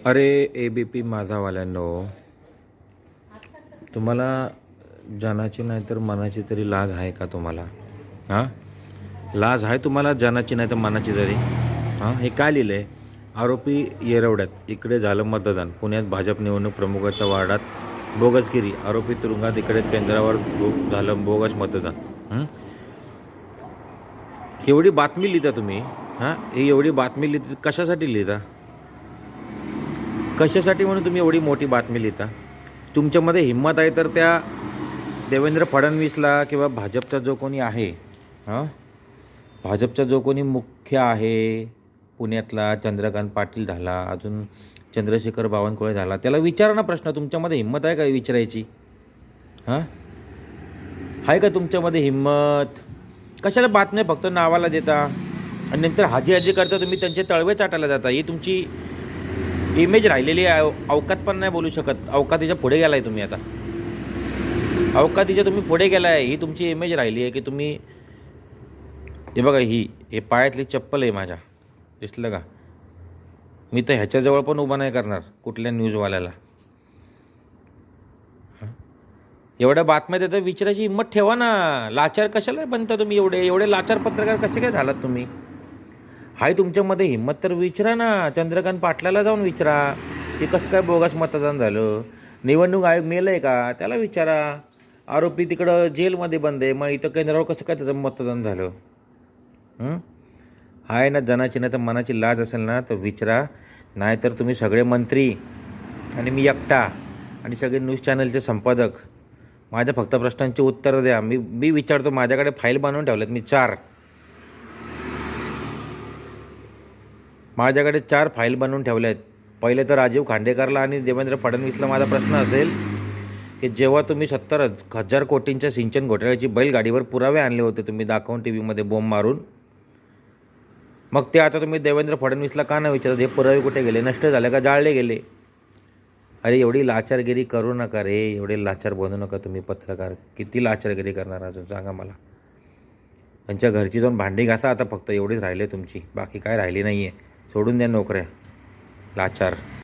अरे ABP माझावाल्यांनो, तुम्हाला जनाची नाही तर मनाची तरी लाज आहे का तुम्हाला? हां, लाज आहे तुम्हाला जनाची नाही तर मनाची तरी? हां, हे काय लिहिलं आहे? आरोपी येरवड्यात, इकडे झालं मतदान. पुण्यात भाजप निवडणूक प्रमुखाच्या वार्डात बोगसगिरी, आरोपी तुरुंगात, इकडे केंद्रावर झालं बोगस मतदान. एवढी बातमी लिहिता तुम्ही? हां, ही एवढी बातमी लिहिता कशासाठी लिहिता? कशासाठी म्हणून तुम्ही एवढी मोठी बातमी लिहिता? तुमच्यामध्ये हिंमत आहे तर त्या देवेंद्र फडणवीसला किंवा भाजपचा जो कोणी आहे, हां, भाजपचा जो कोणी मुख्य आहे पुण्यातला, चंद्रकांत पाटील झाला, अजून चंद्रशेखर बावनकुळे झाला, त्याला विचारा ना प्रश्न. तुमच्यामध्ये हिंमत आहे का विचारायची? हां, आहे का तुमच्यामध्ये हिंमत? कशाला बातम्या फक्त नावाला देता आणि नंतर हाजी हाजी करता तुम्ही, त्यांचे तळवे चाटायला जाता. ही तुमची इमेज राहिलेली आहे. अवकात पण नाही बोलू शकत. अवकातीच्या पुढे गेलाय तुम्ही आता. अवकातीच्या तुम्ही पुढे गेलाय. ही तुमची इमेज राहिली आहे की तुम्ही, हे बघा, हे पायातली चप्पल आहे माझ्या, दिसलं का? मी तर ह्याच्याजवळ पण उभा नाही करणार कुठल्या न्यूजवाल्याला. एवढ्या बातम्या देता, विचारायची हिंमत ठेवा ना. लाचार कशाला बनता तुम्ही? एवढे लाचार पत्रकार कसे काय झालात तुम्ही? हाय तुमच्यामध्ये हिंमत तर विचारा ना. चंद्रकांत पाटलाला जाऊन विचारा की कसं काय बोगस मतदान झालं. निवडणूक आयोग मेलं आहे का त्याला विचारा. आरोपी तिकडं जेलमध्ये बंद आहे, मग इथं केंद्रावर कसं काय त्याचं मतदान झालं? हाय ना जनाची नाही तर मनाची लाज असेल ना तर विचारा. नाहीतर तुम्ही सगळे मंत्री आणि मी एकटा आणि सगळे न्यूज चॅनलचे संपादक माझ्या फक्त प्रश्नांची उत्तरं द्या. मी विचारतो. माझ्याकडे फाईल बनवून ठेवल्यात मी 4. माझ्याकडे 4 फाईल बनवून ठेवल्या आहेत. पहिले तर राजीव खांडेकरला आणि देवेंद्र फडणवीसला माझा प्रश्न असेल की जेव्हा तुम्ही 70,000 कोटींच्या सिंचन घोटाळ्याची बैलगाडीवर पुरावे आणले होते तुम्ही दाखवून टीव्हीमध्ये बोंब मारून, मग ते आता तुम्ही देवेंद्र फडणवीसला का नाही विचारत? हे पुरावे कुठे गेले? नष्ट झाले का? जाळले गेले? अरे एवढी लाचारगिरी करू नका रे. एवढे लाचार बनू नका तुम्ही पत्रकार. किती लाचारगिरी करणार अजून सांगा मला? त्यांच्या घरची जाऊन भांडी घासा आता. फक्त एवढीच राहिले तुमची, बाकी काय राहिली नाही आहे. सोडून द्या नोकऱ्या. लाचार.